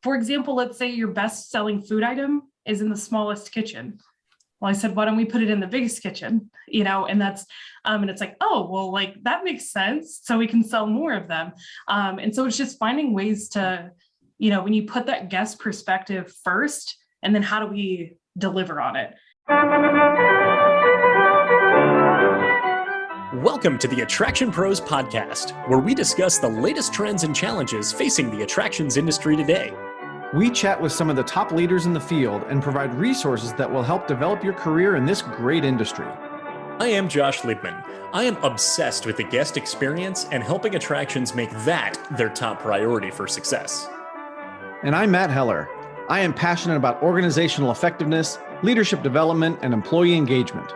for example, let's say your best selling food item is in the smallest kitchen. Well, I said, why don't we put it in the biggest kitchen? And that's, and it's like, oh, well, like that makes sense. So we can sell more of them. And so it's just finding ways to, when you put that guest perspective first, and then how do we deliver on it? Welcome to the Attraction Pros podcast, where we discuss the latest trends and challenges facing the attractions industry today. We chat with some of the top leaders in the field and provide resources that will help develop your career in this great industry. I am Josh Liebman. I am obsessed with the guest experience and helping attractions make that their top priority for success. And I'm Matt Heller. I am passionate about organizational effectiveness, leadership development, and employee engagement.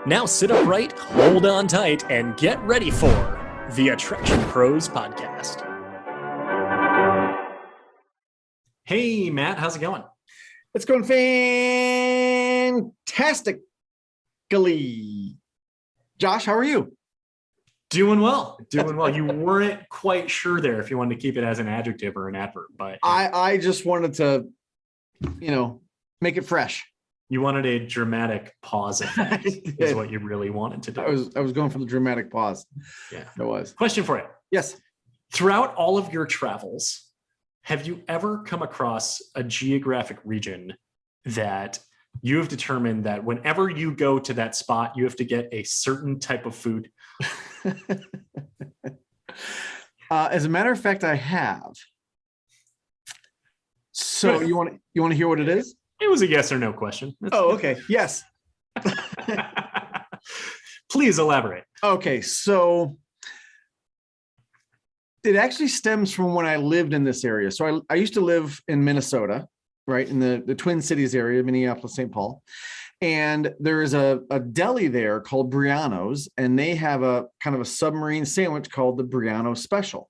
Now sit upright, hold on tight, and get ready for the Attraction Pros podcast. Hey, Matt, how's it going? It's going fantastically. Josh, how are you? Doing well. You weren't quite sure there if you wanted to keep it as an adjective or an adverb, but I just wanted to, make it fresh. You wanted a dramatic pause effect is what you really wanted to do. I was going for the dramatic pause. Yeah, it was. Question for you. Yes. Throughout all of your travels, have you ever come across a geographic region that you have determined that whenever you go to that spot, you have to get a certain type of food? As a matter of fact, I have. So you want to hear what it is? It was a yes or no question. Okay. Yes. Please elaborate. Okay. So it actually stems from when I lived in this area. So I used to live in Minnesota, right? In the Twin Cities area, Minneapolis, St. Paul. And there is a deli there called Briano's, and they have a kind of a submarine sandwich called the Briano Special.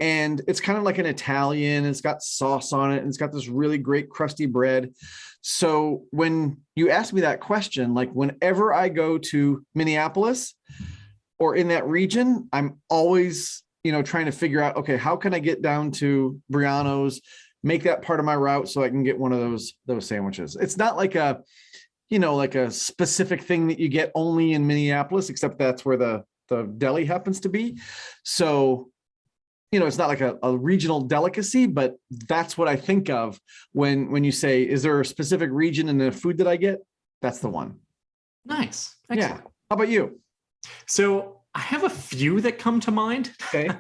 And it's kind of like an Italian. It's got sauce on it, and it's got this really great crusty bread. So when you ask me that question, like whenever I go to Minneapolis or in that region, I'm always, trying to figure out, okay, how can I get down to Briano's, make that part of my route so I can get one of those sandwiches. It's not like a specific thing that you get only in Minneapolis, except that's where the deli happens to be. So it's not like a regional delicacy, but that's what I think of when you say, is there a specific region in the food that I get? That's the one. Nice. Excellent. Yeah. How about you? So I have a few that come to mind. Okay.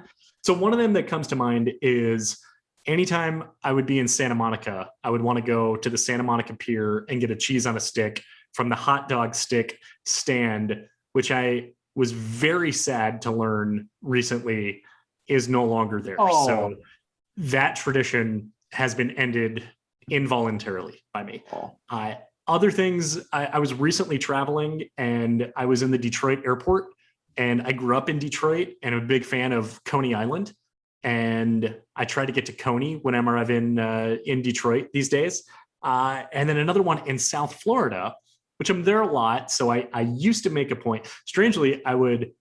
So one of them that comes to mind is anytime I would be in Santa Monica, I would want to go to the Santa Monica Pier and get a cheese on a stick from the hot dog stick stand, which I was very sad to learn recently is no longer there. Oh. So that tradition has been ended involuntarily by me. Oh. Other things, I was recently traveling and I was in the Detroit airport, and I grew up in Detroit and I'm a big fan of Coney Island. And I try to get to Coney whenever I'm in Detroit these days. And then another one in South Florida, which I'm there a lot. So I used to make a point. Strangely, I would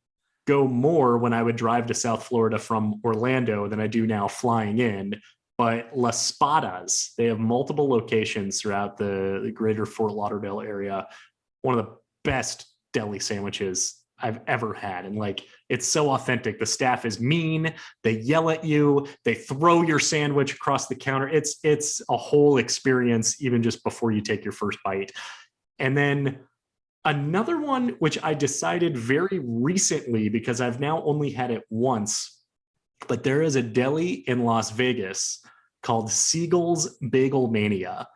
go more when I would drive to South Florida from Orlando than I do now flying in. But Las Spadas, they have multiple locations throughout the greater Fort Lauderdale area. One of the best deli sandwiches I've ever had. And it's so authentic. The staff is mean. They yell at you. They throw your sandwich across the counter. It's a whole experience, even just before you take your first bite. And then another one, which I decided very recently because I've now only had it once, but there is a deli in Las Vegas called Siegel's Bagel Mania.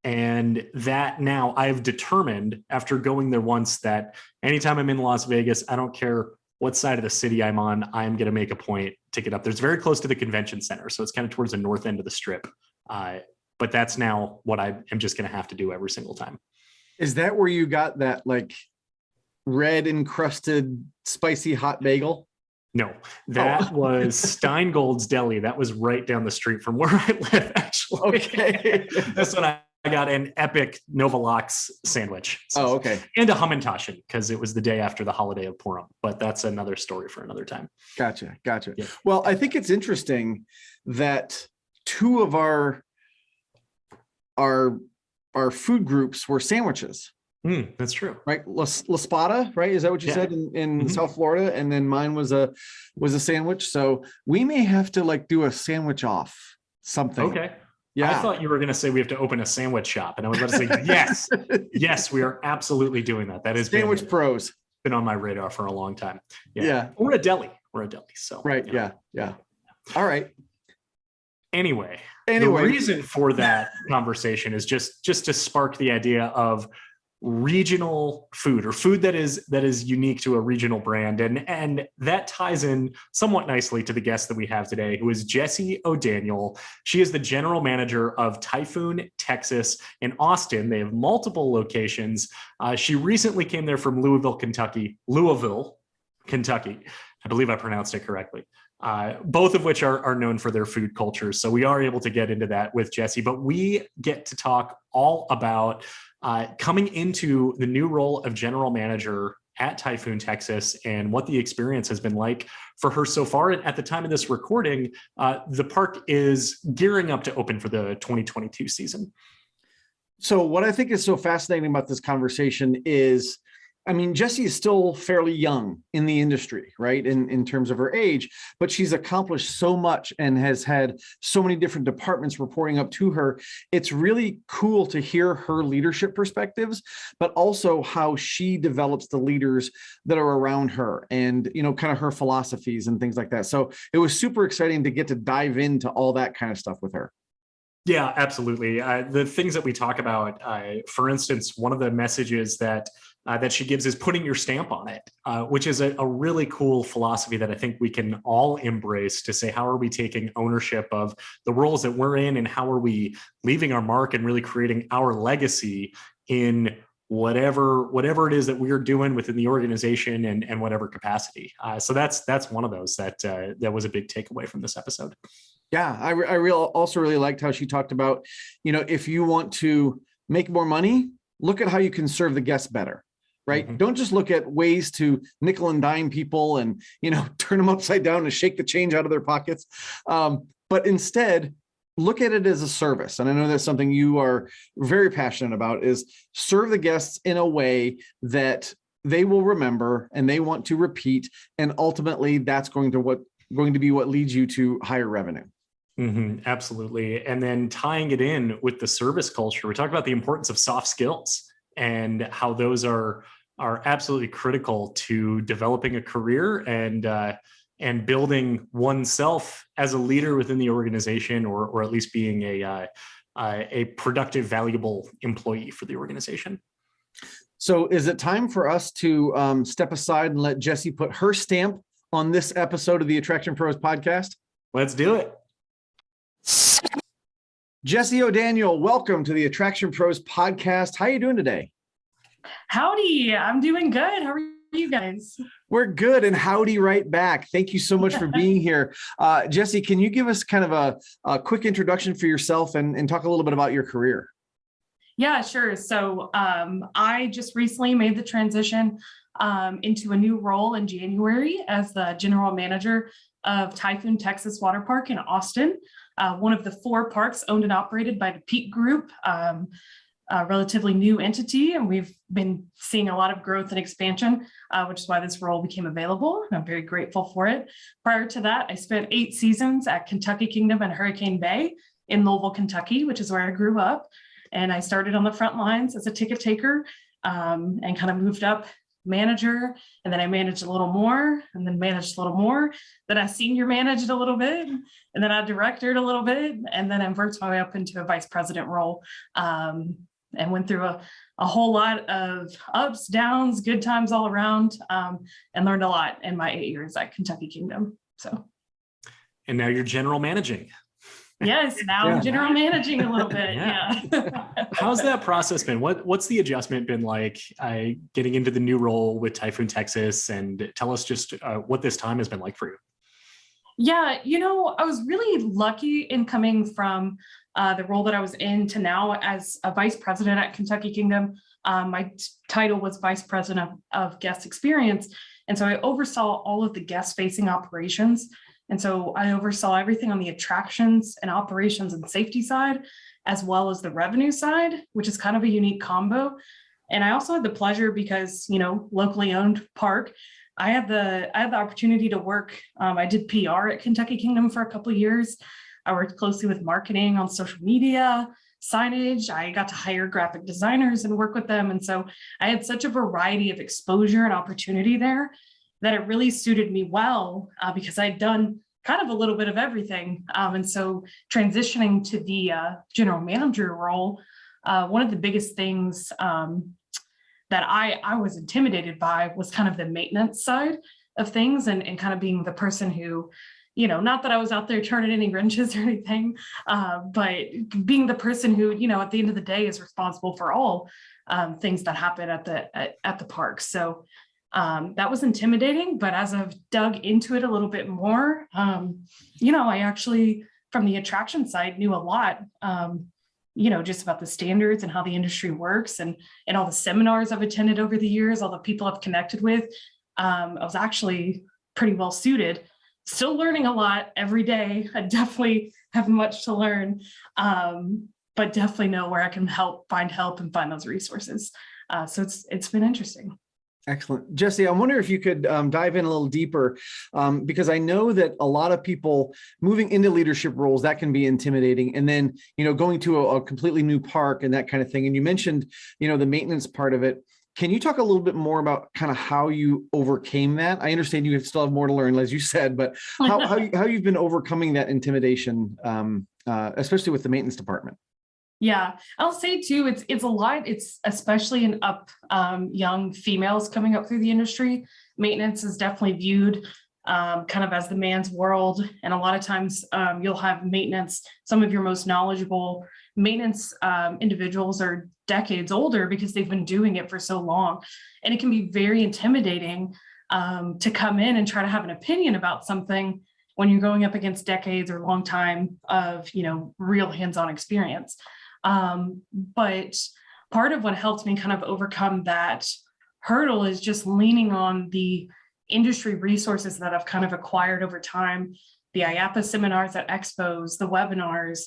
And that now I've determined after going there once that anytime I'm in Las Vegas, I don't care what side of the city I'm on, I'm going to make a point to get up there. It's very close to the convention center. So it's kind of towards the north end of the strip. But that's now what I am just going to have to do every single time. Is that where you got that red encrusted spicy hot bagel? No, that was Steingold's Deli. That was right down the street from where I live, actually. Okay. That's when I got an epic Novalox sandwich. Oh, okay. And a Hamantaschen, because it was the day after the holiday of Purim. But that's another story for another time. Gotcha. Yeah. Well, I think it's interesting that two of our food groups were sandwiches. That's true. Right. La Spada, right? Is that what you said in South Florida? And then mine was a sandwich. So we may have to like do a sandwich off something. Okay. Yeah. I thought you were going to say we have to open a sandwich shop. And I was about to say, yes, yes, we are absolutely doing that. That is Sandwich Pros. Been on my radar for a long time. Yeah. We're a deli. So. Right. Yeah. All right. Anyway, the reason for that conversation is just to spark the idea of regional food, or food that is unique to a regional brand, and that ties in somewhat nicely to the guest that we have today, who is Jessi O'Daniel. She is the general manager of Typhoon Texas in Austin. They have multiple locations. She recently came there from Louisville, Kentucky. I believe I pronounced it correctly. Both of which are known for their food cultures. So we are able to get into that with Jessi, but we get to talk all about coming into the new role of general manager at Typhoon Texas and what the experience has been like for her so far. And at the time of this recording, the park is gearing up to open for the 2022 season. So what I think is so fascinating about this conversation is, I mean, Jessi is still fairly young in the industry, right? In terms of her age, but she's accomplished so much and has had so many different departments reporting up to her. It's really cool to hear her leadership perspectives, but also how she develops the leaders that are around her and, kind of her philosophies and things like that. So it was super exciting to get to dive into all that kind of stuff with her. Yeah, absolutely. The things that we talk about, for instance, one of the messages that she gives is putting your stamp on it, which is a really cool philosophy that I think we can all embrace, to say, how are we taking ownership of the roles that we're in, and how are we leaving our mark and really creating our legacy in whatever it is that we're doing within the organization and whatever capacity. So that's one of those that was a big takeaway from this episode. Yeah, I also really liked how she talked about, if you want to make more money, look at how you can serve the guests better, right? Mm-hmm. Don't just look at ways to nickel and dime people and, turn them upside down and shake the change out of their pockets. But instead, look at it as a service. And I know that's something you are very passionate about, is serve the guests in a way that they will remember and they want to repeat. And ultimately, that's going to be what leads you to higher revenue. Mm-hmm, absolutely. And then tying it in with the service culture, we talk about the importance of soft skills and how those are absolutely critical to developing a career and building oneself as a leader within the organization, or at least being a productive, valuable employee for the organization. So is it time for us to step aside and let Jessi put her stamp on this episode of the Attraction Pros podcast? Let's do it. Jessi O'Daniel, welcome to the Attraction Pros podcast. How are you doing today? Howdy, I'm doing good. How are you guys? We're good, and howdy right back. Thank you so much for being here. Jessi, can you give us kind of a quick introduction for yourself and talk a little bit about your career? Yeah, sure. So I just recently made the transition into a new role in January as the general manager of Typhoon Texas Water Park in Austin, one of the 4 parks owned and operated by the Pyek Group, a relatively new entity. And we've been seeing a lot of growth and expansion, which is why this role became available. And I'm very grateful for it. Prior to that, I spent 8 seasons at Kentucky Kingdom and Hurricane Bay in Louisville, Kentucky, which is where I grew up. And I started on the front lines as a ticket taker and kind of moved up manager, and then I managed a little more, and then managed a little more, then I senior managed a little bit, and then I directored a little bit, and then I worked my way up into a vice president role, and went through a whole lot of ups, downs, good times all around, and learned a lot in my 8 years at Kentucky Kingdom. And now you're general managing. Yes, now I'm general managing a little bit. Yeah. How's that process been? What's the adjustment been like getting into the new role with Typhoon Texas? And tell us just what this time has been like for you. Yeah, I was really lucky in coming from the role that I was in to now as a vice president at Kentucky Kingdom. My title was vice president of guest experience. And so I oversaw all of the guest facing operations. And so I oversaw everything on the attractions and operations and safety side, as well as the revenue side, which is kind of a unique combo. And I also had the pleasure, because, locally owned park, I had the opportunity to work. I did PR at Kentucky Kingdom for a couple of years. I worked closely with marketing on social media, signage. I got to hire graphic designers and work with them. And so I had such a variety of exposure and opportunity there that it really suited me well, because I'd done kind of a little bit of everything. And so transitioning to the general manager role, one of the biggest things that I was intimidated by was kind of the maintenance side of things, and kind of being the person who, not that I was out there turning any wrenches or anything, but being the person who, at the end of the day is responsible for all things that happen at the park. So that was intimidating, but as I've dug into it a little bit more, I actually, from the attraction side, knew a lot, just about the standards and how the industry works, and all the seminars I've attended over the years, all the people I've connected with. I was actually pretty well suited, still learning a lot every day. I definitely have much to learn, but definitely know where I can find help and find those resources. So it's been interesting. Excellent. Jessi, I wonder if you could dive in a little deeper, because I know that a lot of people moving into leadership roles, that can be intimidating. And then, going to a completely new park and that kind of thing. And you mentioned, the maintenance part of it. Can you talk a little bit more about kind of how you overcame that? I understand you still have more to learn, as you said, but how you've been overcoming that intimidation, especially with the maintenance department. Yeah, I'll say too, it's a lot. It's especially in young females coming up through the industry. Maintenance is definitely viewed kind of as the man's world. And a lot of times you'll have maintenance, some of your most knowledgeable maintenance individuals are decades older because they've been doing it for so long. And it can be very intimidating to come in and try to have an opinion about something when you're going up against decades or long time of, real hands-on experience. But part of what helped me kind of overcome that hurdle is just leaning on the industry resources that I've kind of acquired over time, the IAAPA seminars at expos, the webinars,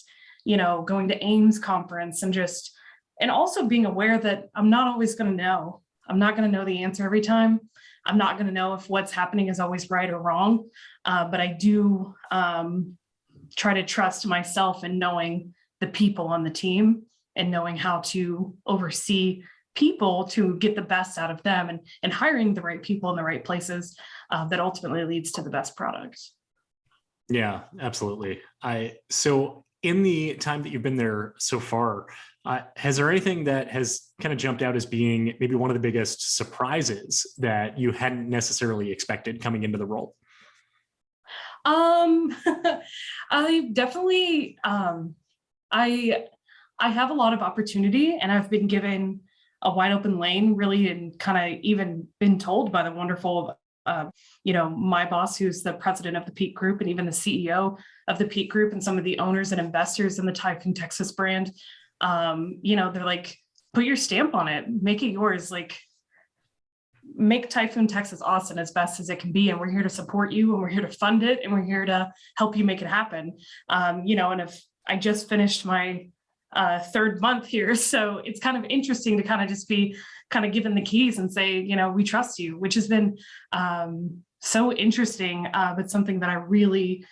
going to Ames conference, and also being aware that I'm not always going to know. I'm not going to know the answer every time. I'm not going to know if what's happening is always right or wrong. But I do try to trust myself in knowing the people on the team and knowing how to oversee people to get the best out of them, and hiring the right people in the right places that ultimately leads to the best product. Yeah, absolutely. So in the time that you've been there so far, has there anything that has kind of jumped out as being maybe one of the biggest surprises that you hadn't necessarily expected coming into the role? I definitely, I have a lot of opportunity, and I've been given a wide open lane, really, and kind of even been told by the wonderful, my boss, who's the president of the Pyek Group, and even the CEO of the Pyek Group, and some of the owners and investors in the Typhoon Texas brand. They're like, put your stamp on it, make it yours, like make Typhoon Texas awesome as best as it can be. And we're here to support you, and we're here to fund it, and we're here to help you make it happen. And if I just finished my third month here, so it's kind of interesting to kind of just be kind of given the keys and say, we trust you, which has been so interesting, but something that I really,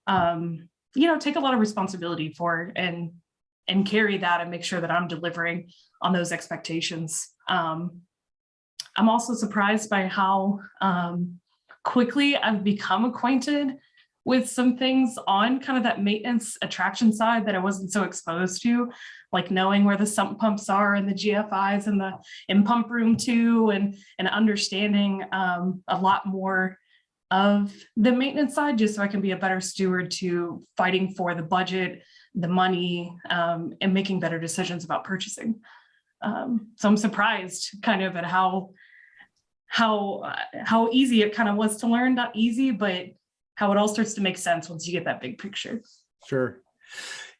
take a lot of responsibility for, and carry that and make sure that I'm delivering on those expectations. I'm also surprised by how quickly I've become acquainted with some things on kind of that maintenance attraction side that I wasn't so exposed to, like knowing where the sump pumps are and the GFIs and the in pump room too, and understanding a lot more of the maintenance side, just so I can be a better steward to fighting for the budget, the money, and making better decisions about purchasing. So I'm surprised kind of at how easy it kind of was to learn. Not easy, but how it all starts to make sense once you get that big picture. Sure.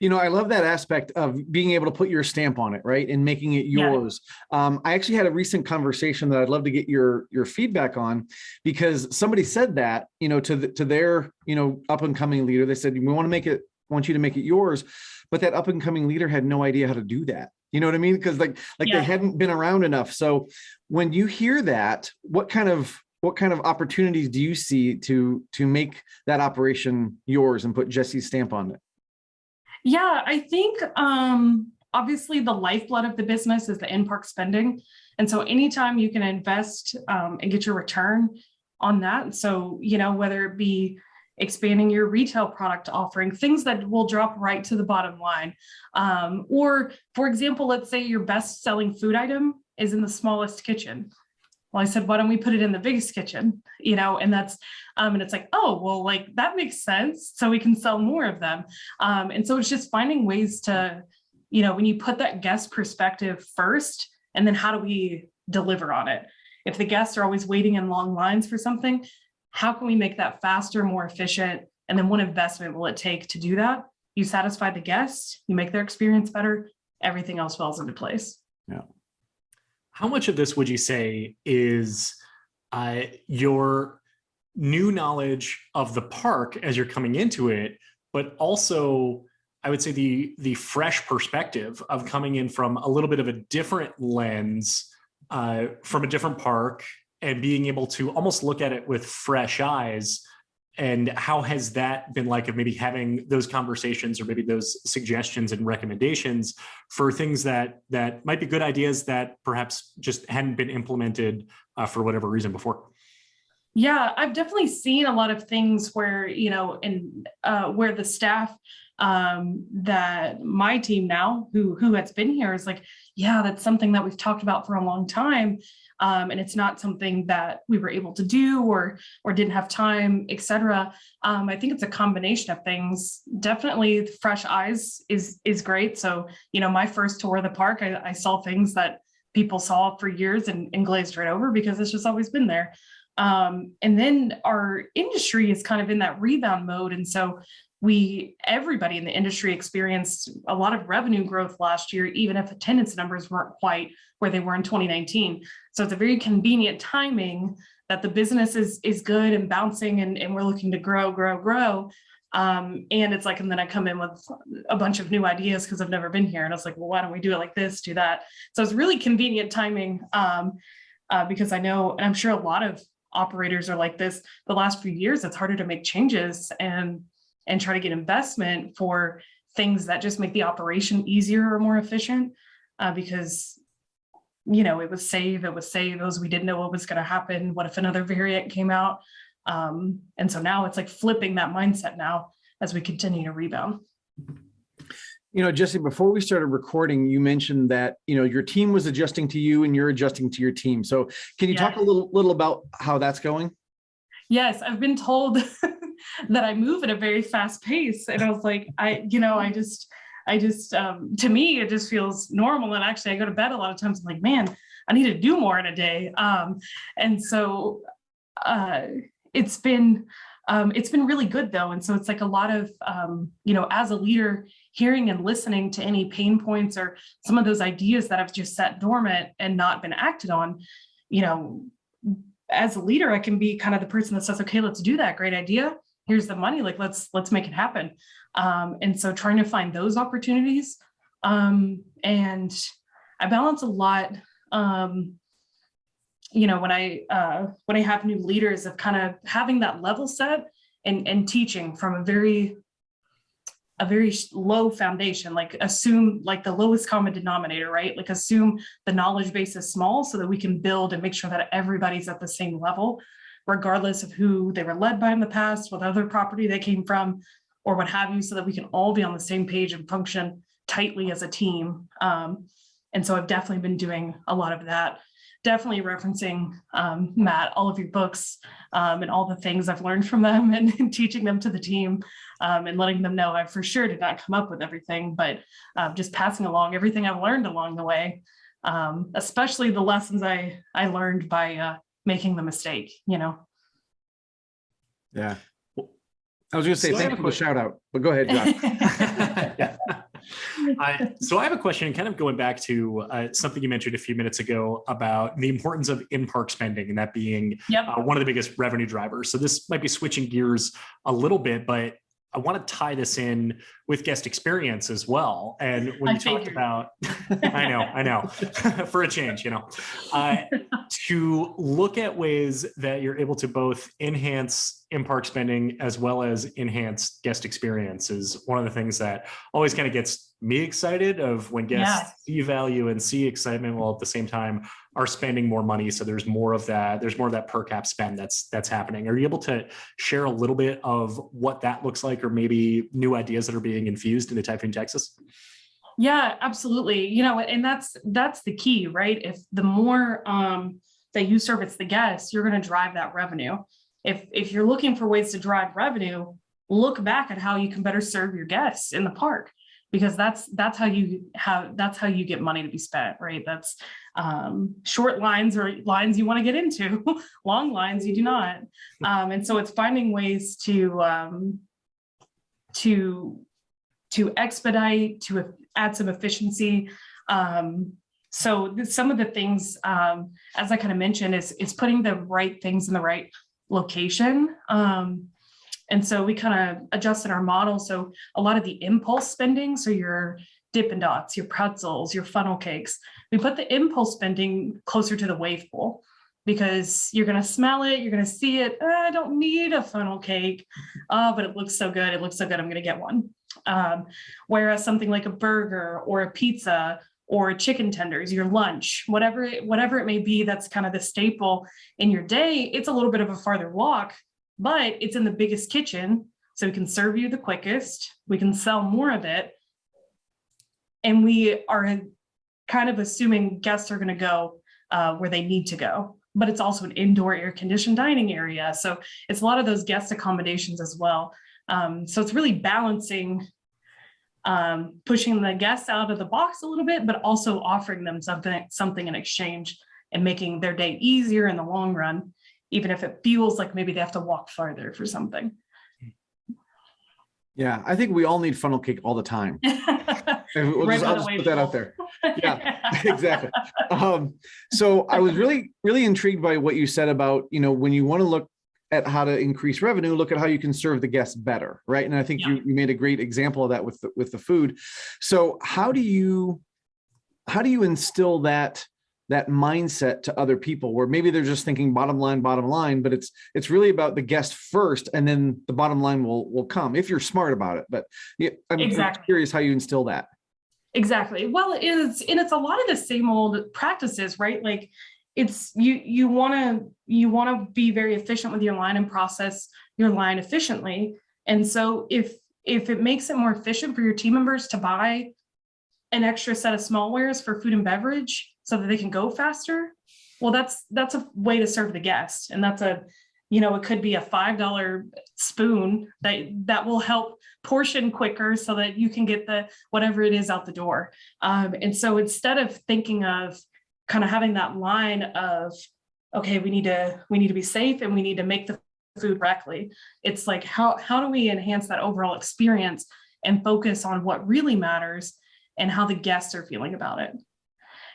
I love that aspect of being able to put your stamp on it, right? And making it yours. I actually had a recent conversation that I'd love to get your feedback on, because somebody said that, to their, up and coming leader. They said, want you to make it yours. But that up and coming leader had no idea how to do that. You know what I mean? Because they hadn't been around enough. So when you hear that, what kind of opportunities do you see to make that operation yours and put Jessi's stamp on it? Yeah, I think obviously the lifeblood of the business is the in-park spending. And so anytime you can invest and get your return on that. So, whether it be expanding your retail product offering, things that will drop right to the bottom line. Or for example, let's say your best selling food item is in the smallest kitchen. Well, I said, why don't we put it in the biggest kitchen? And that's, and it's like, oh, well, like that makes sense. So we can sell more of them. And so it's just finding ways to, when you put that guest perspective first, and then how do we deliver on it? If the guests are always waiting in long lines for something, how can we make that faster, more efficient? And then what investment will it take to do that? You satisfy the guests, you make their experience better, everything else falls into place. Yeah. How much of this would you say is your new knowledge of the park as you're coming into it, but also I would say the fresh perspective of coming in from a little bit of a different lens, from a different park, and being able to almost look at it with fresh eyes? And how has that been like, of maybe having those conversations or maybe those suggestions and recommendations for things that might be good ideas that perhaps just hadn't been implemented for whatever reason before? Yeah, I've definitely seen a lot of things where, where the staff that my team now, who has been here, is like, yeah, that's something that we've talked about for a long time. And it's not something that we were able to do or didn't have time, et cetera. I think it's a combination of things. Definitely fresh eyes is great. So, my first tour of the park, I saw things that people saw for years and glazed right over because it's just always been there. And then our industry is kind of in that rebound mode. And so everybody in the industry experienced a lot of revenue growth last year, even if attendance numbers weren't quite where they were in 2019. So it's a very convenient timing that the business is good and bouncing and we're looking to grow. And it's like, and then I come in with a bunch of new ideas because I've never been here. And I was like, well, why don't we do it like this, do that? So it's really convenient timing because I know, and I'm sure a lot of operators are like this. The last few years, it's harder to make changes and try to get investment for things that just make the operation easier or more efficient because, it was save those. We didn't know what was going to happen. What if another variant came out? And so now it's like flipping that mindset now as we continue to rebound. Jessi, before we started recording, you mentioned that, your team was adjusting to you and you're adjusting to your team. So can you talk a little about how that's going? Yes, I've been told that I move at a very fast pace. And I was like, to me, it just feels normal. And actually I go to bed a lot of times. I'm like, man, I need to do more in a day. And so it's been really good though. And so it's like a lot of, as a leader, hearing and listening to any pain points or some of those ideas that have just sat dormant and not been acted on, as a leader, I can be kind of the person that says, okay, let's do that. Great idea. Here's the money. Like, let's make it happen. And so trying to find those opportunities. And I balance a lot, when I have new leaders of kind of having that level set and teaching from a very low foundation, like assume like the lowest common denominator, right? Like assume the knowledge base is small so that we can build and make sure that everybody's at the same level, regardless of who they were led by in the past, what other property they came from, or what have you, so that we can all be on the same page and function tightly as a team. And so I've definitely been doing a lot of that. Definitely referencing, Matt, all of your books and all the things I've learned from them and teaching them to the team and letting them know I for sure did not come up with everything, but just passing along everything I've learned along the way, especially the lessons I learned by making the mistake, Yeah. I was going to say, thank you for the shout out, but go ahead, Josh. Yeah. So I have a question, kind of going back to something you mentioned a few minutes ago about the importance of in-park spending, and that being one of the biggest revenue drivers. So this might be switching gears a little bit, but I want to tie this in with guest experience as well. And when you talked about, I know, for a change, to look at ways that you're able to both enhance in-park spending as well as enhance guest experience is one of the things that always kind of gets me excited of when guests see value and see excitement while at the same time are spending more money. So there's more of that per cap spend that's happening. Are you able to share a little bit of what that looks like, or maybe new ideas that are being infused into Typhoon Texas? Yeah, absolutely. And that's the key, right? If the more that you service the guests, you're going to drive that revenue. If you're looking for ways to drive revenue, look back at how you can better serve your guests in the park, because that's how you get money to be spent, right? That's short lines or lines you want to get into, long lines you do not. And so it's finding ways to expedite, to add some efficiency. So some of the things, as I kind of mentioned, is putting the right things in the right location. And so we kind of adjusted our model. So a lot of the impulse spending, so your Dippin' Dots, your pretzels, your funnel cakes, we put the impulse spending closer to the wave pool, because you're going to smell it, you're going to see it. I don't need a funnel cake, but it looks so good. It looks so good. I'm going to get one. Whereas something like a burger or a pizza or chicken tenders, your lunch, whatever it may be, that's kind of the staple in your day. It's a little bit of a farther walk, but it's in the biggest kitchen, so we can serve you the quickest. We can sell more of it. And we are kind of assuming guests are going to go where they need to go, but it's also an indoor air conditioned dining area. So it's a lot of those guest accommodations as well. So it's really balancing, pushing the guests out of the box a little bit, but also offering them something in exchange and making their day easier in the long run, even if it feels like maybe they have to walk farther for something. Yeah, I think we all need funnel cake all the time. And I'll just put that out there. Yeah, exactly. So I was really, really intrigued by what you said about, when you want to look at how to increase revenue, look at how you can serve the guests better, right? And I think you made a great example of that with the food. So how do you instill that mindset to other people, where maybe they're just thinking bottom line, but it's really about the guest first, and then the bottom line will come if you're smart about it. But I'm curious how you instill that. Exactly. Well, it's a lot of the same old practices, right? Like it's you want to be very efficient with your line and process your line efficiently. And so if it makes it more efficient for your team members to buy an extra set of smallwares for food and beverage so that they can go faster, well, that's a way to serve the guest. And that's it could be a $5 spoon that will help portion quicker so that you can get the whatever it is out the door. And so instead of thinking of kind of having that line of, okay, we need to be safe and we need to make the food correctly, it's like how do we enhance that overall experience and focus on what really matters and how the guests are feeling about it.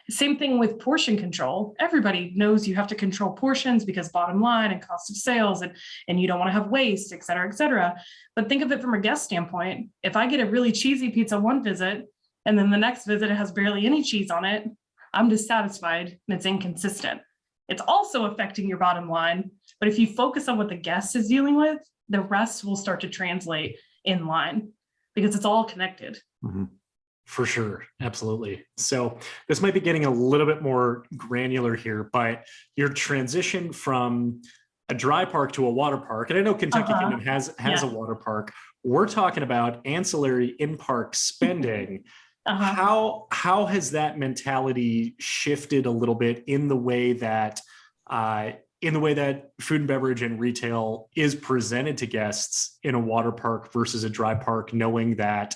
Same thing with portion control. Everybody knows you have to control portions because bottom line and cost of sales, and you don't want to have waste, et cetera, et cetera. But think of it from a guest standpoint. If I get a really cheesy pizza one visit, and then the next visit it has barely any cheese on it, I'm dissatisfied and it's inconsistent. It's also affecting your bottom line. But if you focus on what the guest is dealing with, the rest will start to translate in line because it's all connected. Mm-hmm. For sure. Absolutely. So this might be getting a little bit more granular here, but your transition from a dry park to a water park, and I know Kentucky Kingdom has a water park. We're talking about ancillary in-park spending. How has that mentality shifted a little bit in the way that food and beverage and retail is presented to guests in a water park versus a dry park, knowing that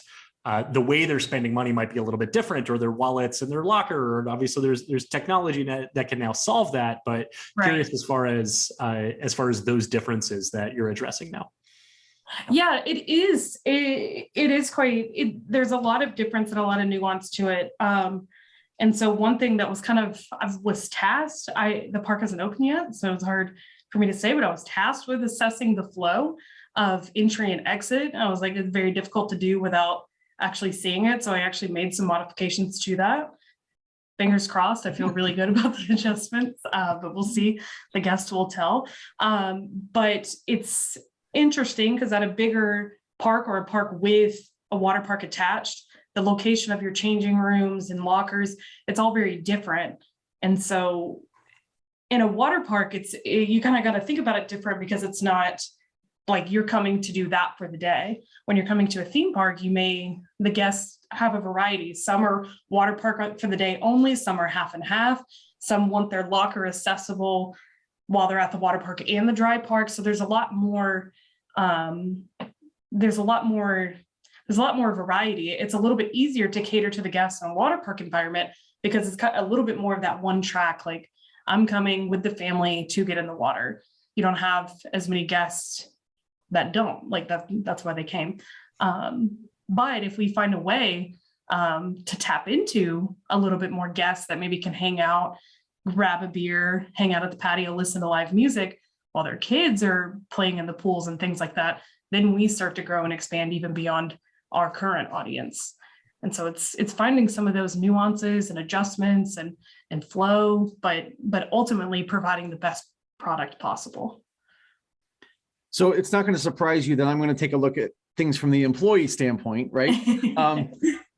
the way they're spending money might be a little bit different, or their wallets and their locker, and obviously there's technology that can now solve that. But curious as far as those differences that you're addressing now. Yeah, it is. It is quite, there's a lot of difference and a lot of nuance to it. And so one thing that was kind of, I was tasked, the park hasn't opened yet, so it's hard for me to say, but I was tasked with assessing the flow of entry and exit. I was like, it's very difficult to do without actually seeing it. So I actually made some modifications to that. Fingers crossed, I feel really good about the adjustments, but we'll see, the guests will tell. But it's interesting because at a bigger park or a park with a water park attached, the location of your changing rooms and lockers, it's all very different. And so in a water park, you kind of got to think about it different because it's not like you're coming to do that for the day. When you're coming to a theme park, the guests have a variety. Some are water park for the day only, some are half and half. Some want their locker accessible while they're at the water park and the dry park. So there's a lot more, there's a lot more variety. It's a little bit easier to cater to the guests in a water park environment because it's got a little bit more of that one track, like I'm coming with the family to get in the water. You don't have as many guests that don't, like that's why they came. But if we find a way to tap into a little bit more guests that maybe can hang out, grab a beer, hang out at the patio, listen to live music while their kids are playing in the pools and things like that, then we start to grow and expand even beyond our current audience. And so it's finding some of those nuances and adjustments and flow, but ultimately providing the best product possible. So it's not going to surprise you that I'm going to take a look at things from the employee standpoint, right?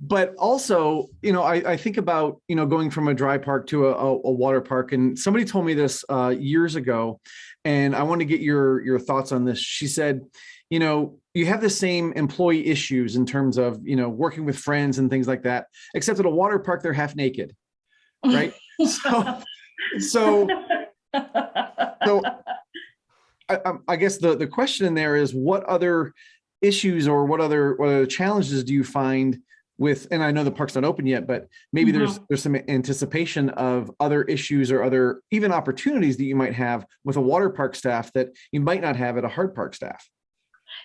But also, I think about, going from a dry park to a water park. And somebody told me this years ago, and I want to get your thoughts on this. She said, you have the same employee issues in terms of, working with friends and things like that, except at a water park, they're half naked, right? So I guess the question in there is, what other issues or what other challenges do you find with, and I know the park's not open yet, but maybe there's some anticipation of other issues or other even opportunities that you might have with a water park staff that you might not have at a hard park staff.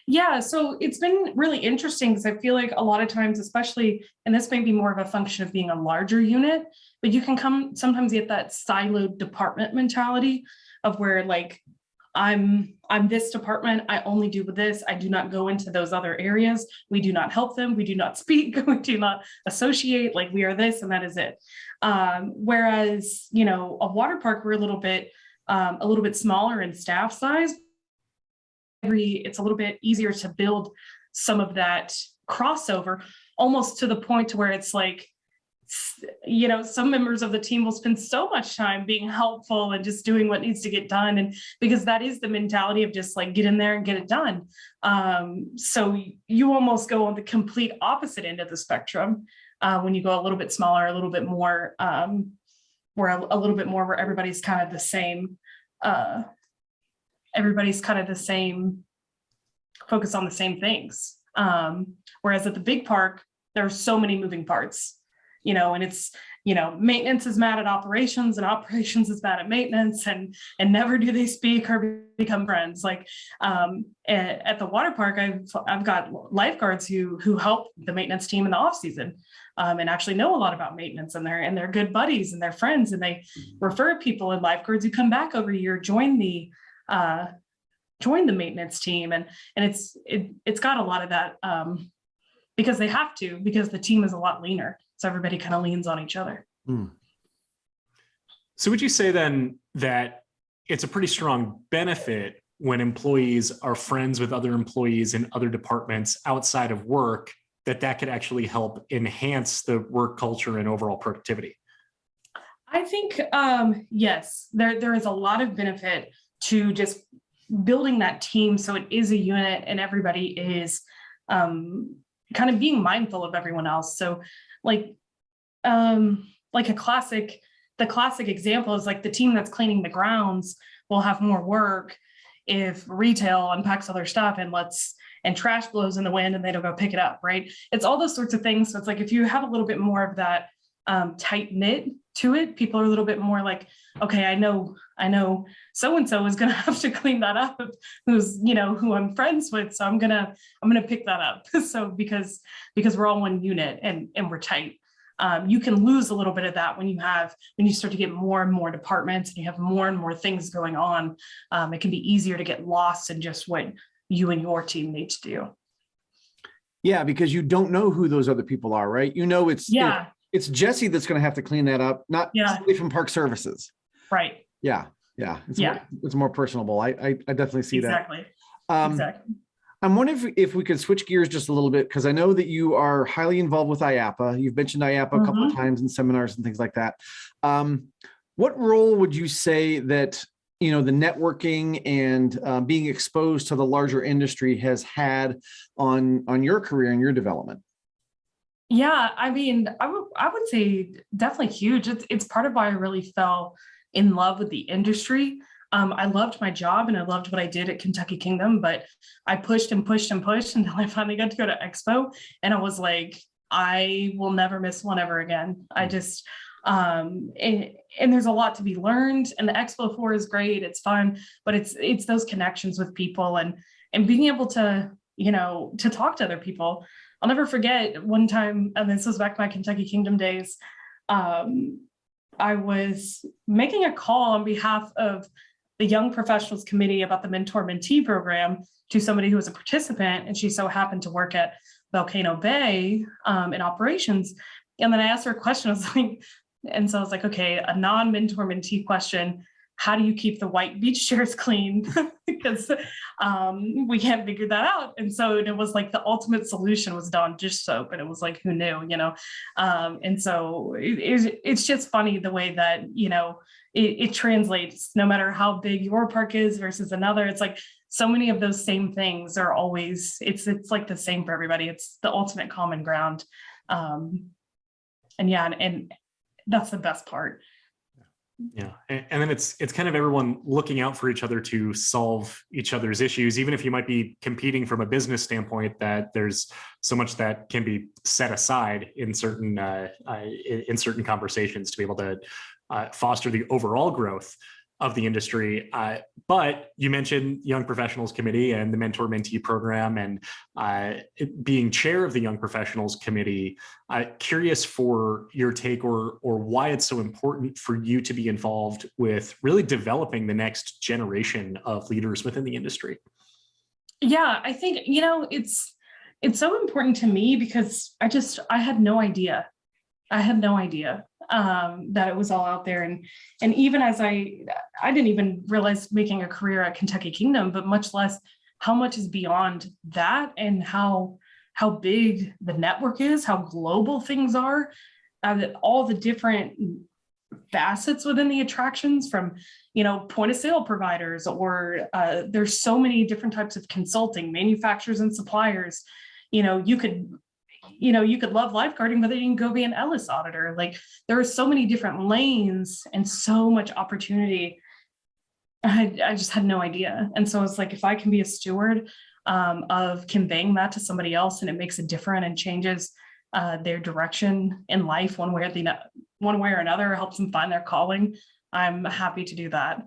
Yeah, so it's been really interesting because I feel like a lot of times, especially, and this may be more of a function of being a larger unit, but you can sometimes get that siloed department mentality of where like, I'm this department, I only do this, I do not go into those other areas, we do not help them, we do not speak, we do not associate, like we are this and that is it. Whereas, a water park, we're a little bit smaller in staff size. It's a little bit easier to build some of that crossover, almost to the point to where it's like, some members of the team will spend so much time being helpful and just doing what needs to get done. And because that is the mentality of just like, get in there and get it done. So you almost go on the complete opposite end of the spectrum when you go a little bit smaller, a little bit more, where everybody's kind of the same. Everybody's kind of the same, focus on the same things. Whereas at the big park, there are so many moving parts. And it's, maintenance is mad at operations and operations is mad at maintenance and never do they speak or become friends. Like at the water park, I've got lifeguards who help the maintenance team in the off season and actually know a lot about maintenance, and they're good buddies and they're friends, and they refer people, and lifeguards who come back every year join the maintenance team. And it's got a lot of that because they have to, because the team is a lot leaner. So everybody kind of leans on each other. So would you say then that it's a pretty strong benefit when employees are friends with other employees in other departments outside of work, that could actually help enhance the work culture and overall productivity? I think, yes, there is a lot of benefit to just building that team so it is a unit and everybody is kind of being mindful of everyone else. So like the classic example is like the team that's cleaning the grounds will have more work if retail unpacks all their stuff and trash blows in the wind and they don't go pick it up, right? It's all those sorts of things. So it's like, if you have a little bit more of that tight knit to it. People are a little bit more like, okay, I know so-and-so is going to have to clean that up, who's, who I'm friends with. So I'm going to pick that up. So because we're all one unit and we're tight. You can lose a little bit of that when you start to get more and more departments and you have more and more things going on. It can be easier to get lost in just what you and your team need to do. Yeah, because you don't know who those other people are, right? It's Jessi that's going to have to clean that up, not somebody from Park Services. Right. Yeah. It's more personable. I definitely see that. Exactly. I'm wondering if we could switch gears just a little bit, because I know that you are highly involved with IAAPA. You've mentioned IAAPA a couple of times in seminars and things like that. What role would you say that, the networking and being exposed to the larger industry has had on your career and your development? Yeah, I mean, I would say definitely huge. It's part of why I really fell in love with the industry. I loved my job and I loved what I did at Kentucky Kingdom, but I pushed and pushed and pushed until I finally got to go to Expo. And I was like, I will never miss one ever again. I just, and there's a lot to be learned, and the Expo floor is great. It's fun, but it's those connections with people and being able to, to talk to other people. I'll never forget one time, and this was back in my Kentucky Kingdom days. I was making a call on behalf of the Young Professionals Committee about the Mentor-Mentee program to somebody who was a participant, and she so happened to work at Volcano Bay in operations. And then I asked her a question. I was like, okay, a non-mentor-mentee question. How do you keep the white beach chairs clean? Because we can't figure that out. And so it was like the ultimate solution was Dawn dish soap. And it was like, who knew, And so it's just funny the way that, it translates no matter how big your park is versus another. It's like so many of those same things are always, it's like the same for everybody. It's the ultimate common ground. And that's the best part. Yeah. And then it's kind of everyone looking out for each other to solve each other's issues, even if you might be competing from a business standpoint, that there's so much that can be set aside in certain conversations to be able to foster the overall growth of the industry. But you mentioned Young Professionals Committee and the Mentor-Mentee program, and being chair of the Young Professionals Committee. Curious for your take or why it's so important for you to be involved with really developing the next generation of leaders within the industry. Yeah, I think, it's so important to me because I had no idea. That it was all out there. And even as I didn't even realize making a career at Kentucky Kingdom, but much less how much is beyond that and how big the network is, how global things are, all the different facets within the attractions from, point of sale providers, or there's so many different types of consulting, manufacturers and suppliers. You could love lifeguarding, but then you can go be an Ellis auditor. Like, there are so many different lanes and so much opportunity. I just had no idea. And so it's like, if I can be a steward of conveying that to somebody else, and it makes a difference and changes their direction in life one way or another, helps them find their calling, I'm happy to do that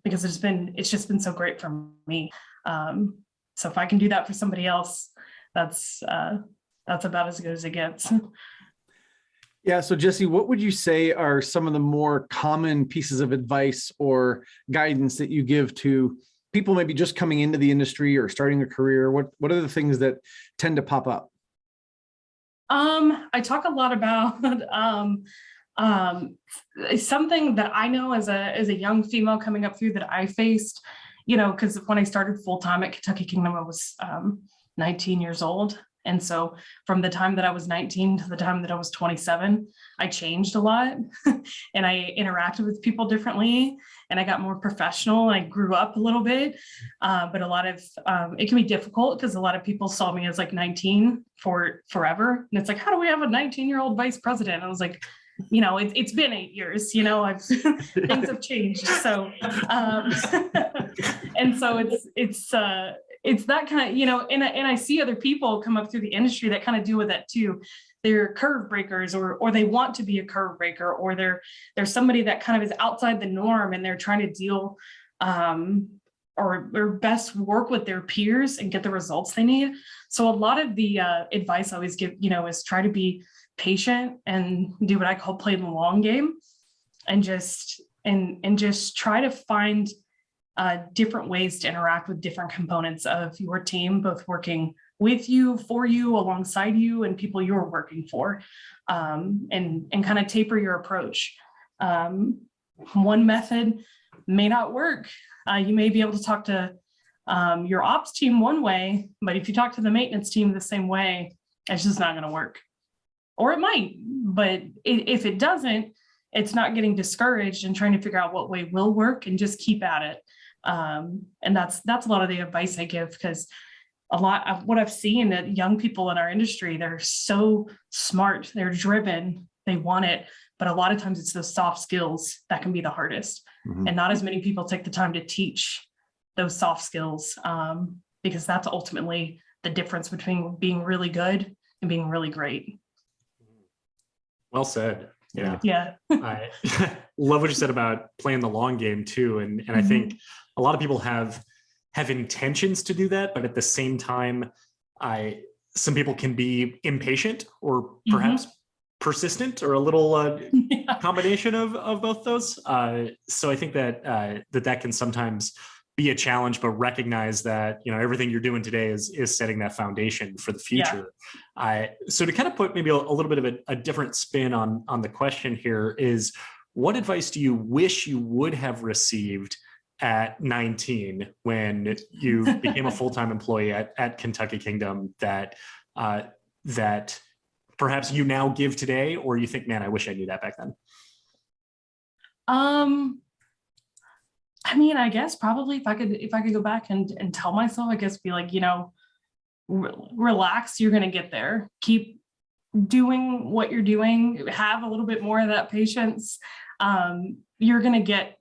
because it's just been so great for me. So if I can do that for somebody else, that's about as good as it gets. Yeah. So Jessi, what would you say are some of the more common pieces of advice or guidance that you give to people maybe just coming into the industry or starting a career? What are the things that tend to pop up? I talk a lot about something that I know as a young female coming up through that I faced, because when I started full-time at Kentucky Kingdom, I was 19 years old. And so from the time that I was 19 to the time that I was 27, I changed a lot and I interacted with people differently, and I got more professional, and I grew up a little bit. But a lot of, it can be difficult because a lot of people saw me as like 19 for forever. And it's like, how do we have a 19-year-old vice president? I was like, it's been 8 years, things have changed. So, and so it's that kind of, and I see other people come up through the industry that kind of deal with that too. they're curve breakers, or they want to be a curve breaker, or they're somebody that kind of is outside the norm and they're trying to deal or best work with their peers and get the results they need. So a lot of the advice I always give, is try to be patient and do what I call play the long game, and just try to find different ways to interact with different components of your team, both working with you, for you, alongside you, and people you're working for, and kind of taper your approach. One method may not work. You may be able to talk to your ops team one way, but if you talk to the maintenance team the same way, it's just not going to work. Or it might, but if it doesn't, it's not getting discouraged and trying to figure out what way will work, and just keep at it. And that's a lot of the advice I give, because a lot of what I've seen that young people in our industry, they're so smart, they're driven, they want it, but a lot of times it's those soft skills that can be the hardest. Mhm. And not as many people take the time to teach those soft skills, because that's ultimately the difference between being really good and being really great. Well said. Yeah. Yeah. I love what you said about playing the long game too. And I think a lot of people have intentions to do that, but at the same time, some people can be impatient or perhaps persistent, or a little combination of both those. So I think that that can sometimes be a challenge, but recognize that, everything you're doing today is setting that foundation for the future. So to kind of put maybe a little bit of a different spin on the question here is, what advice do you wish you would have received at 19 when you became a full-time employee at Kentucky Kingdom that perhaps you now give today, or you think, man, I wish I knew that back then? I mean, I guess probably if I could go back and tell myself, I guess be like, relax, you're going to get there. Keep doing what you're doing. Have a little bit more of that patience. You're going to get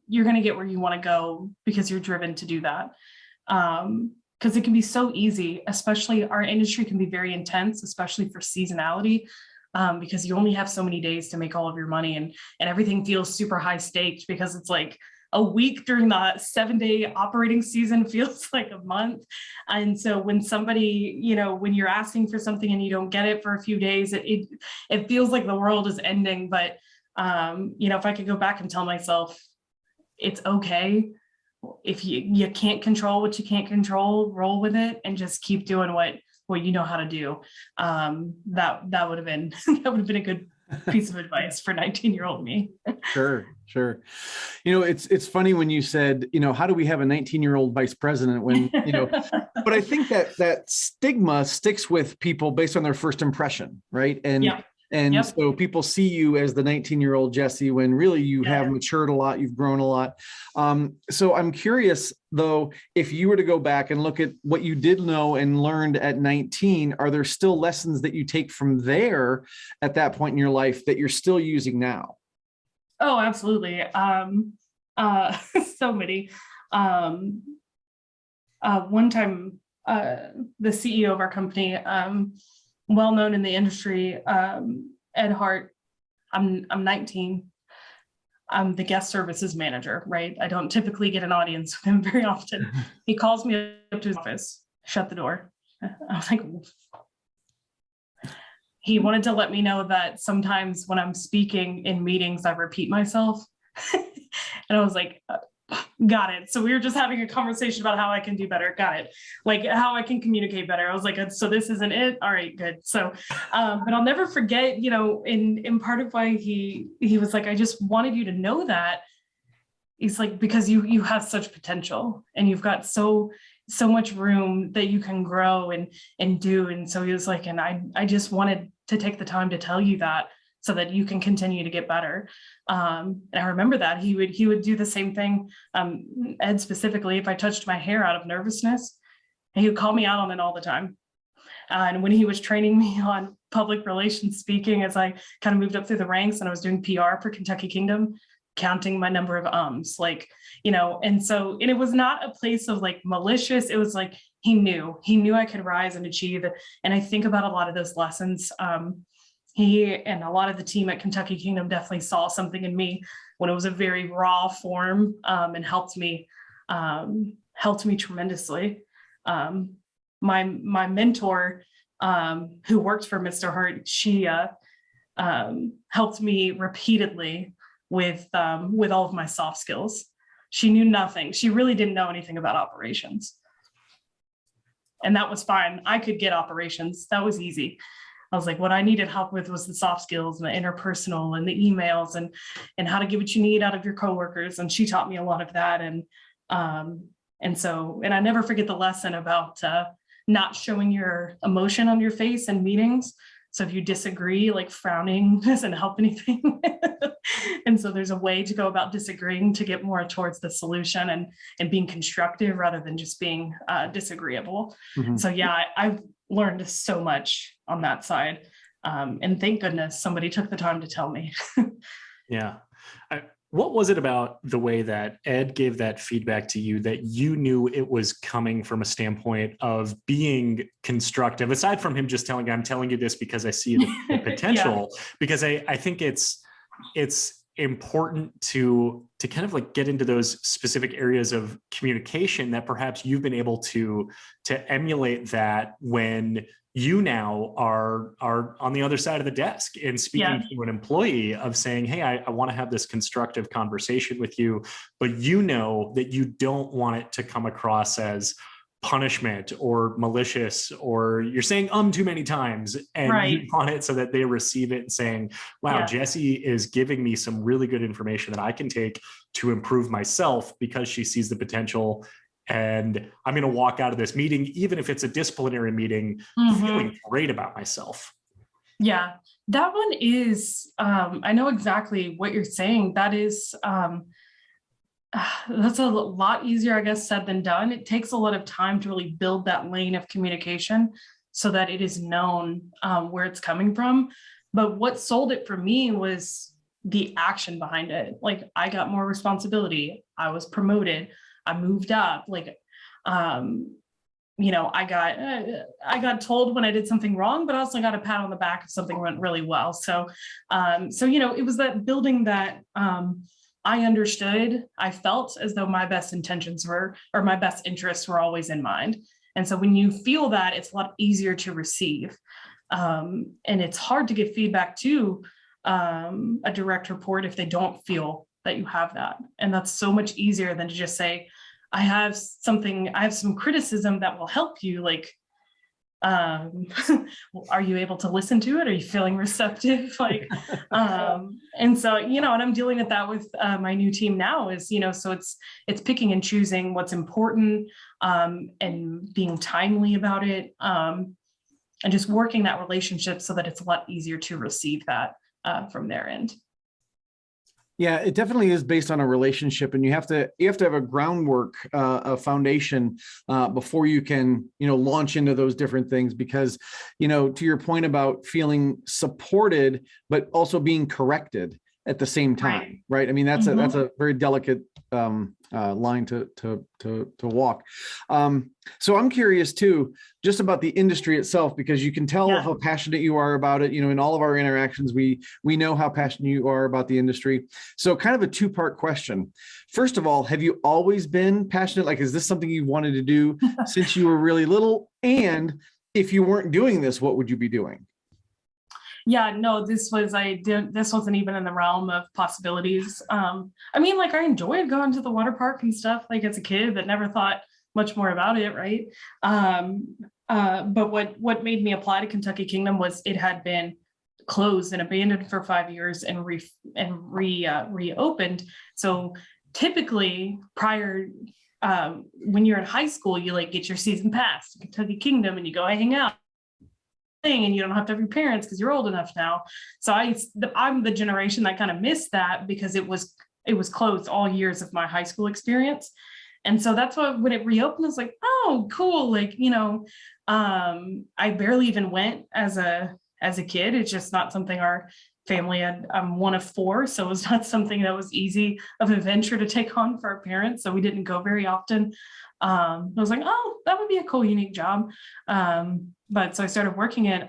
where you want to go, because you're driven to do that. Because it can be so easy, especially our industry can be very intense, especially for seasonality, because you only have so many days to make all of your money, and everything feels super high staked, because it's like a week during the 7-day operating season feels like a month. And so when somebody, when you're asking for something and you don't get it for a few days, it feels like the world is ending. But, if I could go back and tell myself, it's okay. If you can't control what you can't control, roll with it and just keep doing what you know how to do. That would have been, a good piece of advice for 19-year-old me. Sure. It's funny when you said, how do we have a 19-year-old vice president when, but I think that stigma sticks with people based on their first impression, right? And so people see you as the 19-year-old Jessi, when really you have matured a lot, you've grown a lot. So I'm curious, though, if you were to go back and look at what you did know and learned at 19, are there still lessons that you take from there at that point in your life that you're still using now? Oh, absolutely. So many. One time, the CEO of our company, well-known in the industry, Ed Hart, I'm 19. I'm the guest services manager, right? I don't typically get an audience with him very often. He calls me up to his office, shut the door. I was like, he wanted to let me know that sometimes when I'm speaking in meetings, I repeat myself. And I was like, got it. So we were just having a conversation about how I can do better. Got it. Like how I can communicate better. I was like, so this isn't it. All right, good. So, but I'll never forget, in part of why he was like, I just wanted you to know that. He's like, because you have such potential and you've got so much room that you can grow and do. And so he was like, and I just wanted to take the time to tell you that, so that you can continue to get better. And I remember that he would do the same thing. Ed specifically, if I touched my hair out of nervousness, he would call me out on it all the time. And when he was training me on public relations speaking, as I kind of moved up through the ranks and I was doing PR for Kentucky Kingdom, counting my number of and so, and it was not a place of like malicious. It was like, he knew I could rise and achieve. And I think about a lot of those lessons, he and a lot of the team at Kentucky Kingdom definitely saw something in me when it was a very raw form, and helped me tremendously. My mentor, who worked for Mr. Hart, she helped me repeatedly with all of my soft skills. She knew nothing. She really didn't know anything about operations. And that was fine. I could get operations. That was easy. I was like, what I needed help with was the soft skills and the interpersonal and the emails and how to get what you need out of your coworkers. And she taught me a lot of that. And I never forget the lesson about not showing your emotion on your face in meetings. So if you disagree, like frowning doesn't help anything. And so there's a way to go about disagreeing to get more towards the solution and being constructive rather than just being disagreeable. Mhm. So yeah, I've learned so much on that side. And thank goodness somebody took the time to tell me. Yeah. What was it about the way that Ed gave that feedback to you that you knew it was coming from a standpoint of being constructive, aside from him just telling, I'm telling you this because I see the potential, because I think it's important to kind of like get into those specific areas of communication that perhaps you've been able to emulate that when you now are on the other side of the desk and speaking to an employee of saying, hey, I want to have this constructive conversation with you, but you know that you don't want it to come across as punishment or malicious, or you're saying too many times, and you want it so that they receive it and saying, wow, Jessi is giving me some really good information that I can take to improve myself because she sees the potential. And I'm going to walk out of this meeting, even if it's a disciplinary meeting, feeling great about myself. Yeah, that one is, I know exactly what you're saying. That is, that's a lot easier, I guess, said than done. It takes a lot of time to really build that lane of communication so that it is known where it's coming from. But what sold it for me was the action behind it. Like, I got more responsibility. I was promoted. I moved up. Like, you know, I got told when I did something wrong, but I also got a pat on the back if something went really well. So, you know, it was that building that I understood. I felt as though my best intentions were, or my best interests were always in mind. And so when you feel that, it's a lot easier to receive. And it's hard to give feedback to a direct report if they don't feel that you have that. And that's so much easier than to just say, I have some criticism that will help you. Like, are you able to listen to it? Are you feeling receptive? Like, and so, you know, and I'm dealing with that with my new team now is, you know, so it's picking and choosing what's important, and being timely about it, and just working that relationship so that it's a lot easier to receive that from their end. Yeah, it definitely is based on a relationship, and you have to have a groundwork, a foundation before you can, you know, launch into those different things. Because, you know, to your point about feeling supported, but also being corrected at the same time, right? I mean, that's a very delicate line to walk. So I'm curious too, just about the industry itself, because you can tell how passionate you are about it. You know, in all of our interactions, we know how passionate you are about the industry. So kind of a two-part question. First of all, have you always been passionate? Like, is this something you wanted to do since you were really little? And if you weren't doing this, what would you be doing? Yeah, no, this wasn't even in the realm of possibilities. I mean, like, I enjoyed going to the water park and stuff, like, as a kid, but never thought much more about it, right? But what made me apply to Kentucky Kingdom was it had been closed and abandoned for 5 years and reopened. So typically prior, when you're in high school, you like get your season pass to Kentucky Kingdom and you go hang out, and you don't have to have your parents because you're old enough now. So I'm the generation that kind of missed that because it was closed all years of my high school experience. And so that's why when it reopened, I was like, oh, cool. Like, you know, I barely even went as a kid. It's just not something our family had. I'm one of four, so it was not something that was easy of a venture to take on for our parents. So we didn't go very often. I was like, oh, that would be a cool, unique job. But so I started working it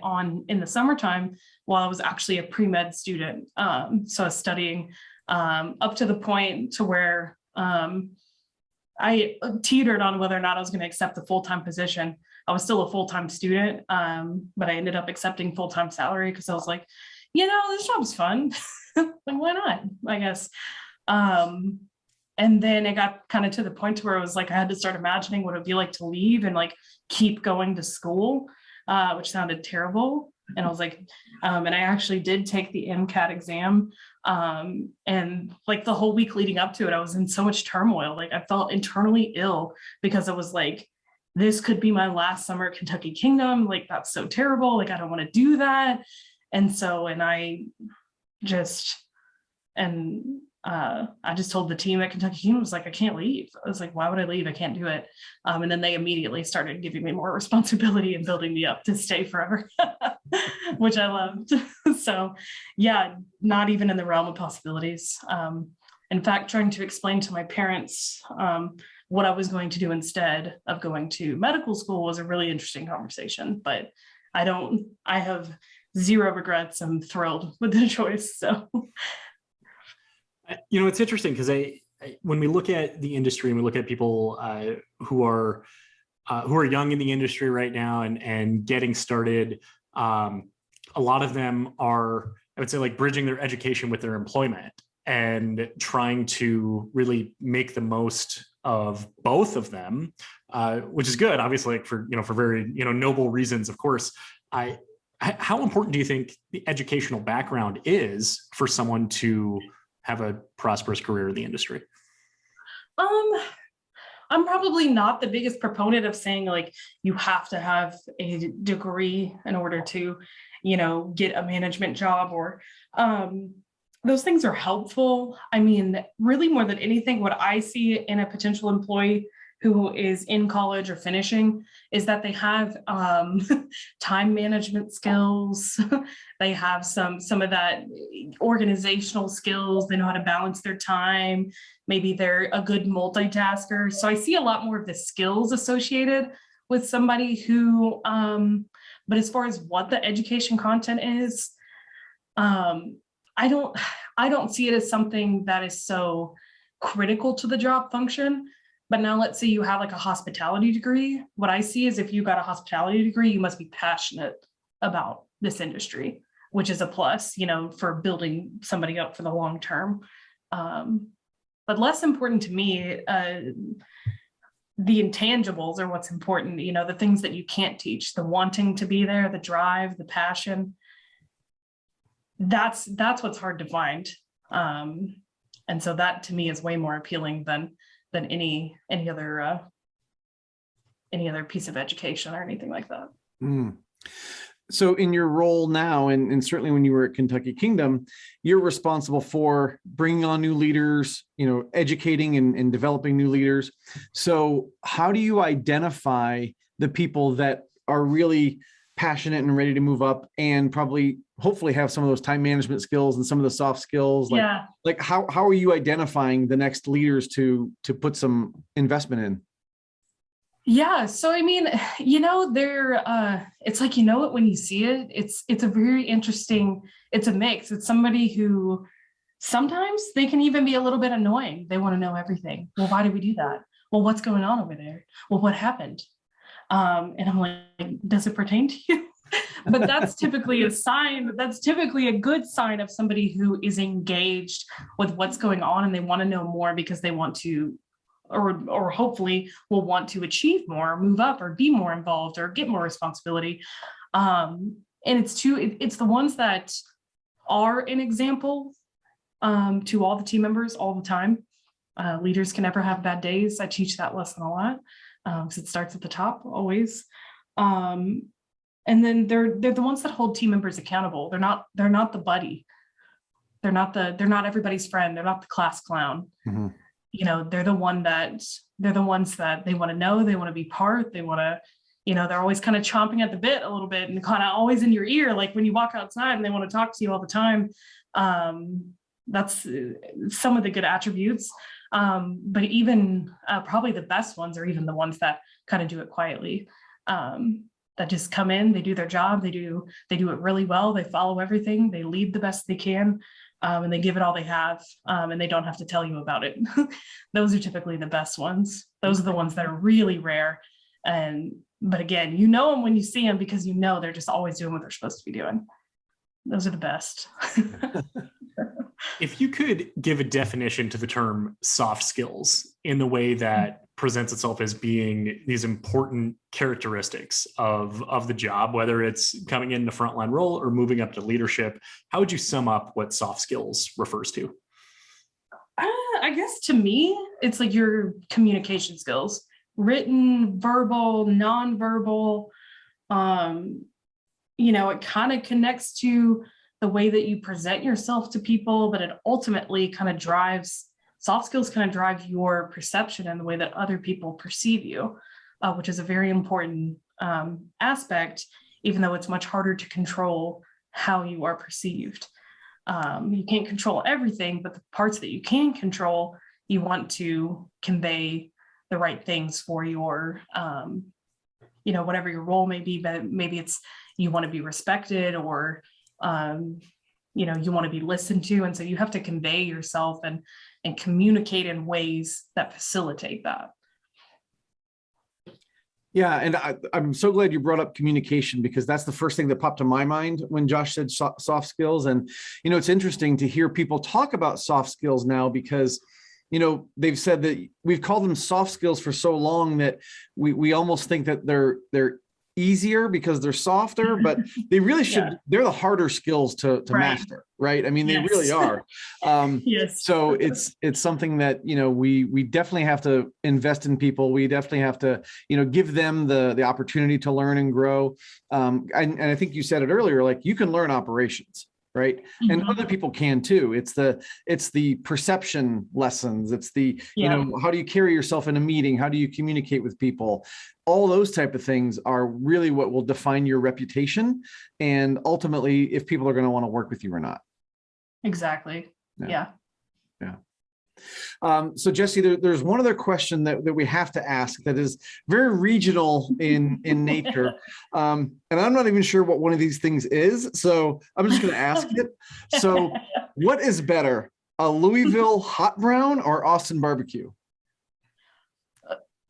in the summertime while I was actually a pre-med student. So I was studying up to the point to where I teetered on whether or not I was going to accept the full-time position. I was still a full-time student, but I ended up accepting full-time salary because I was like, this job's fun. Like, why not? I guess. And then it got kind of to the point where it was like I had to start imagining what it would be like to leave and like keep going to school, which sounded terrible. And I was like, and I actually did take the MCAT exam. And like the whole week leading up to it, I was in so much turmoil. Like I felt internally ill because it was like, this could be my last summer at Kentucky Kingdom. Like, that's so terrible. Like, I don't want to do that. And so, I just told the team at Kentucky Kingdom, I was like, I can't leave. I was like, why would I leave? I can't do it. And then they immediately started giving me more responsibility and building me up to stay forever, which I loved. So yeah, not even in the realm of possibilities. In fact, trying to explain to my parents what I was going to do instead of going to medical school was a really interesting conversation, but I have zero regrets. I'm thrilled with the choice. So it's interesting because when we look at the industry and we look at people who are young in the industry right now and getting started, a lot of them are, I would say, like bridging their education with their employment and trying to really make the most of both of them, which is good, obviously, for very noble reasons, of course. How important do you think the educational background is for someone to have a prosperous career in the industry? I'm probably not the biggest proponent of saying like you have to have a degree in order to, get a management job, or those things are helpful. I mean, really more than anything, what I see in a potential employee who is in college or finishing is that they have time management skills. They have some of that organizational skills. They know how to balance their time. Maybe they're a good multitasker. So I see a lot more of the skills associated with somebody who, but as far as what the education content is, I don't see it as something that is so critical to the job function. But now let's say you have like a hospitality degree. What I see is if you got a hospitality degree, you must be passionate about this industry, which is a plus, for building somebody up for the long term. But less important to me, the intangibles are what's important, the things that you can't teach, the wanting to be there, the drive, the passion. That's what's hard to find. And so that to me is way more appealing than any other piece of education or anything like that. So in your role now, and certainly when you were at Kentucky Kingdom, you're responsible for bringing on new leaders, educating and developing new leaders. So how do you identify the people that are really passionate and ready to move up and probably hopefully have some of those time management skills and some of the soft skills? Like how are you identifying the next leaders to put some investment in? Yeah. So, I mean, it's like, it when you see it, it's a very interesting, it's a mix. It's somebody who sometimes they can even be a little bit annoying. They want to know everything. Well, why did we do that? Well, what's going on over there? Well, what happened? And I'm like, does it pertain to you? But that's typically a sign. That's typically a good sign of somebody who is engaged with what's going on and they want to know more because they want to, or hopefully will want to achieve more, move up, or be more involved, or get more responsibility. And it's the ones that are an example to all the team members all the time. Leaders can never have bad days. I teach that lesson a lot because it starts at the top always. And then they're the ones that hold team members accountable. They're not the buddy. They're not everybody's friend. They're not the class clown. Mm-hmm. They're the ones that they want to know, they want to be part, they want to, they're always kind of chomping at the bit a little bit and kind of always in your ear, like when you walk outside and they want to talk to you all the time. That's some of the good attributes. But even probably the best ones are even the ones that kind of do it quietly. that just come in, they do their job, they do it really well, they follow everything, they lead the best they can, and they give it all they have, and they don't have to tell you about it. Those are typically the best ones. Those are the ones that are really rare. But again, you know them when you see them because you know they're just always doing what they're supposed to be doing. Those are the best. If you could give a definition to the term soft skills in the way that presents itself as being these important characteristics of the job, whether it's coming in the frontline role or moving up to leadership, how would you sum up what soft skills refers to? I guess to me, it's like your communication skills, written, verbal, nonverbal. It kind of connects to the way that you present yourself to people, but it ultimately kind of drives, soft skills kind of drive your perception and the way that other people perceive you, which is a very important aspect, even though it's much harder to control how you are perceived. You can't control everything, but the parts that you can control, you want to convey the right things for your, whatever your role may be, but maybe it's, you want to be respected, or, you want to be listened to. And so you have to convey yourself and communicate in ways that facilitate that. Yeah, and I'm so glad you brought up communication, because that's the first thing that popped to my mind when Josh said soft skills. And, it's interesting to hear people talk about soft skills now, because, they've said that we've called them soft skills for so long that we almost think that they're easier because they're softer, but they really should, they're the harder skills to master, right? I mean, they really are. Yes. So it's something that, we definitely have to invest in people. We definitely have to, give them the opportunity to learn and grow. And I think you said it earlier, like you can learn operations, right? Mm-hmm. And other people can too. It's the perception lessons. It's the, how do you carry yourself in a meeting? How do you communicate with people? All those type of things are really what will define your reputation, and ultimately if people are going to want to work with you or not. Exactly. Yeah. So Jessi, there's one other question that we have to ask that is very regional in nature. And I'm not even sure what one of these things is, so I'm just going to ask it. So what is better, a Louisville hot brown or Austin barbecue?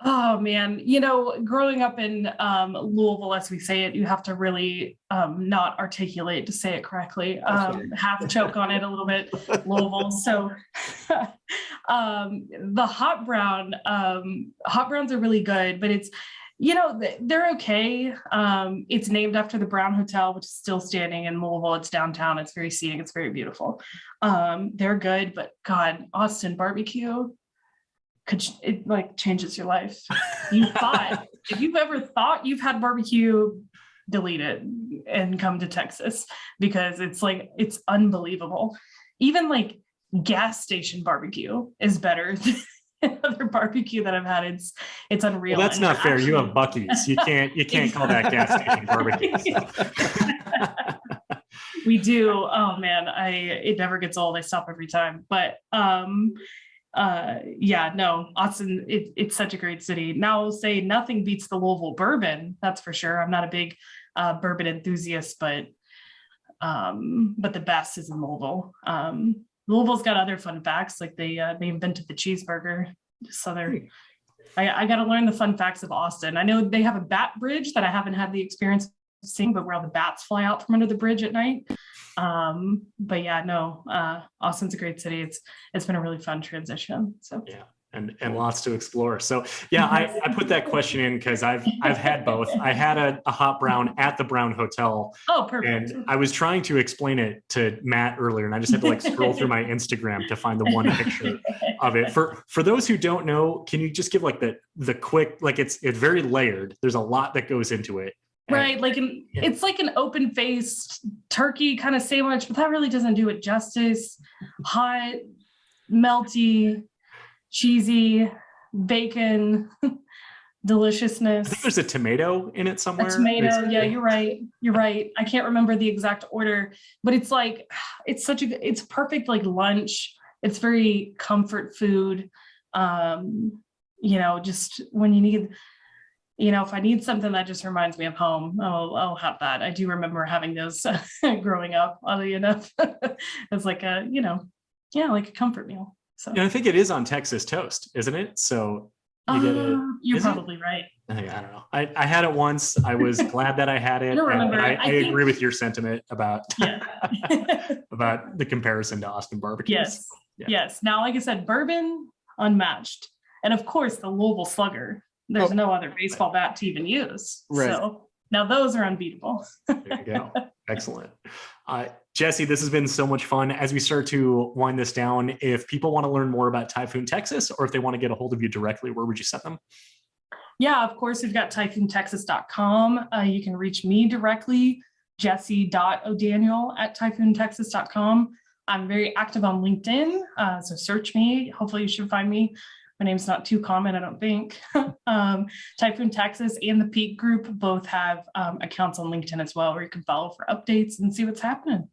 Oh man, growing up in Louisville, as we say it, you have to really not articulate to say it correctly. Half choke on it a little bit, Louisville. So the hot browns are really good, but it's, they're okay. It's named after the Brown Hotel, which is still standing in Louisville. It's downtown. It's very scenic. It's very beautiful. They're good, but God, Austin barbecue, it like changes your life. If you've ever thought you've had barbecue, delete it and come to Texas, because it's unbelievable. Even like gas station barbecue is better than other barbecue that I've had. It's unreal. Well, that's not fair. You have Buc-ee's. You can't call that gas station barbecue. So. We do. Oh man, it never gets old. I stop every time. But Austin, it's such a great city. Now I'll say nothing beats the Louisville bourbon, that's for sure. I'm not a big bourbon enthusiast, but the best is in Louisville. Louisville's got other fun facts, like they invented the cheeseburger. So I got to learn the fun facts of Austin. I know they have a bat bridge that I haven't had the experience of seeing, but where all the bats fly out from under the bridge at night. Austin's a great city. It's been a really fun transition. So yeah, and lots to explore. So yeah, I put that question in because I've had both. I had a hot brown at the Brown Hotel. Oh, perfect. And I was trying to explain it to Matt earlier, and I just had to scroll through my Instagram to find the one picture of it. For those who don't know, can you just give the quick, it's very layered. There's a lot that goes into it. Right, it's like an open-faced turkey kind of sandwich, but that really doesn't do it justice. Hot, melty, cheesy, bacon, deliciousness. I think there's a tomato in it somewhere. A tomato, basically. Yeah, you're right. I can't remember the exact order, but it's perfect lunch. It's very comfort food. Just when you need. if I need something that just reminds me of home, I'll have that. I do remember having those growing up, oddly enough, as like a, like a comfort meal. So I think it is on Texas toast, isn't it? So you get it. You're probably right. I don't know. I had it once. I was glad that I had it. I don't remember. I agree with your sentiment about Yeah. about the comparison to Austin barbecue. Yes. Yeah. Yes. Now, like I said, bourbon unmatched, and of course the Louisville Slugger. There's no other baseball bat to even use. Right. So now those are unbeatable. There you go. Excellent. Jessi, this has been so much fun. As we start to wind this down, if people want to learn more about Typhoon Texas, or if they want to get a hold of you directly, where would you send them? Yeah, of course, we've got typhoontexas.com. You can reach me directly, jessi.o'daniel@typhoontexas.com. I'm very active on LinkedIn, so search me. Hopefully you should find me. My name's not too common, I don't think. Typhoon Texas and the Pyek Group both have accounts on LinkedIn as well, where you can follow for updates and see what's happening.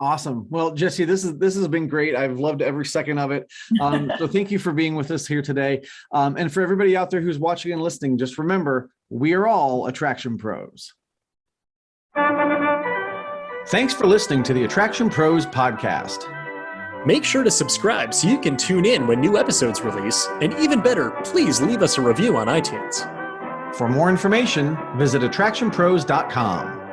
Awesome. Well, Jessi, this has been great. I've loved every second of it. So thank you for being with us here today. And for everybody out there who's watching and listening, just remember, we are all attraction pros. Thanks for listening to the Attraction Pros podcast. Make sure to subscribe so you can tune in when new episodes release. And even better, please leave us a review on iTunes. For more information, visit attractionpros.com.